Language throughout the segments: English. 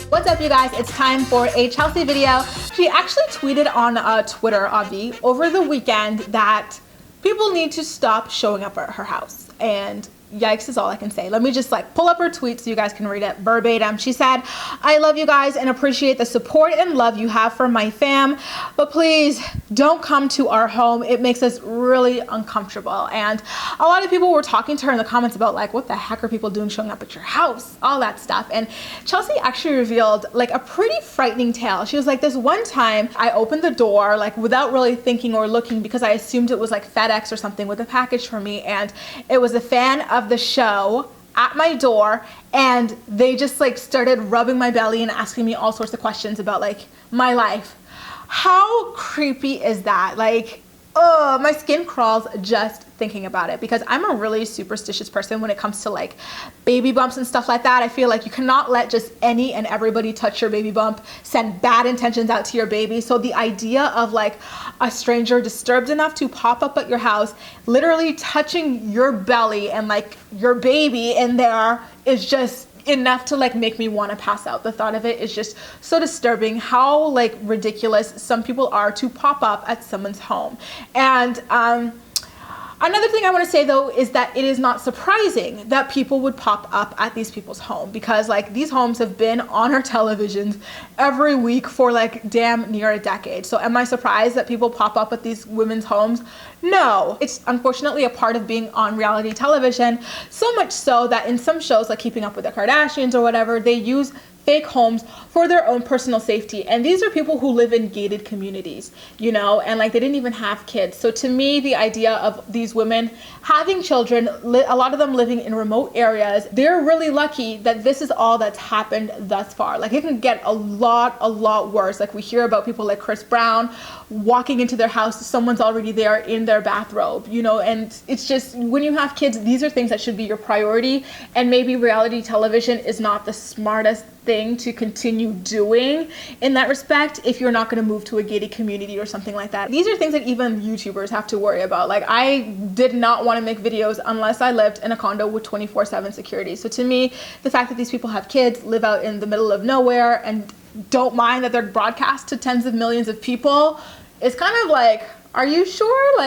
What's up, you guys? It's time for a Chelsea video. She actually tweeted on Twitter, Avi, over the weekend that people need to stop showing up at her house. And yikes is all I can say. Let me just pull up her tweet so you guys can read it verbatim. She said, "I love you guys and appreciate the support and love you have for my fam, but please don't come to our home. It makes us really uncomfortable." And a lot of people were talking to her in the comments about what the heck are people doing showing up at your house, all that stuff. And Chelsea actually revealed a pretty frightening tale. She was like, this one time I opened the door without really thinking or looking because I assumed it was FedEx or something with a package for me, and it was a fan of the show at my door, and they just started rubbing my belly and asking me all sorts of questions about my life. How creepy is that? My skin crawls just thinking about it, because I'm a really superstitious person when it comes to baby bumps and stuff like that. I feel you cannot let just any and everybody touch your baby bump, send bad intentions out to your baby. So the idea of a stranger disturbed enough to pop up at your house, literally touching your belly and your baby in there is just enough to make me want to pass out. The thought of it is just so disturbing, how ridiculous some people are to pop up at someone's home. And another thing I want to say though is that it is not surprising that people would pop up at these people's home, because these homes have been on our televisions every week for damn near a decade. So am I surprised that people pop up at these women's homes? No. It's unfortunately a part of being on reality television, so much so that in some shows Keeping Up with the Kardashians or whatever, they use fake homes for their own personal safety. And these are people who live in gated communities, and they didn't even have kids. So to me, the idea of these women having children, a lot of them living in remote areas, they're really lucky that this is all that's happened thus far. It can get a lot worse. We hear about people like Chris Brown walking into their house, someone's already there in their bathrobe, and it's just, when you have kids, these are things that should be your priority. And maybe reality television is not the smartest thing to continue doing in that respect if you're not going to move to a gated community or something like that. These are things that even YouTubers have to worry about. I did not want to make videos unless I lived in a condo with 24/7 security. So to me, the fact that these people have kids, live out in the middle of nowhere, and don't mind that they're broadcast to tens of millions of people is kind of are you sure?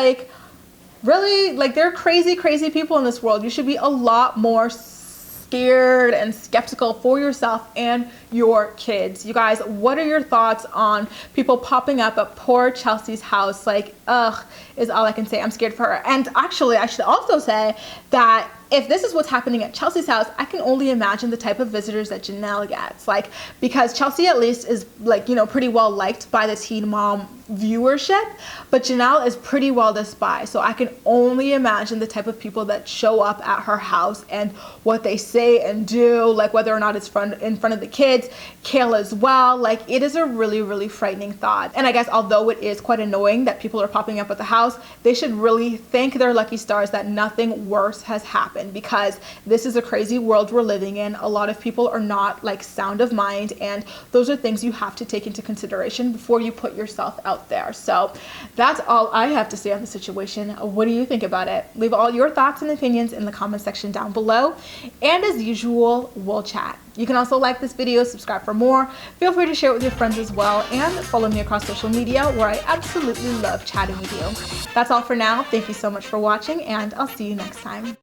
Really? There are crazy people in this world. You should be a lot more scared and skeptical for yourself and your kids. You guys, what are your thoughts on people popping up at poor Chelsea's house? Ugh, is all I can say. I'm scared for her. And actually, I should also say that if this is what's happening at Chelsea's house, I can only imagine the type of visitors that Janelle gets. Because Chelsea at least is pretty well liked by the teen mom viewership, but Janelle is pretty well despised. So I can only imagine the type of people that show up at her house and what they say and do, whether or not it's in front of the kids, Kale as well. It is a really frightening thought. And I guess although it is quite annoying that people are popping up at the house, they should really thank their lucky stars that nothing worse has happened, because this is a crazy world we're living in. A lot of people are not sound of mind, and those are things you have to take into consideration before you put yourself out there. So that's all I have to say on the situation. What do you think about it? Leave all your thoughts and opinions in the comment section down below, and as usual, we'll chat. You can also like this video, subscribe for more. Feel free to share it with your friends as well, and follow me across social media where I absolutely love chatting with you. That's all for now. Thank you so much for watching, and I'll see you next time.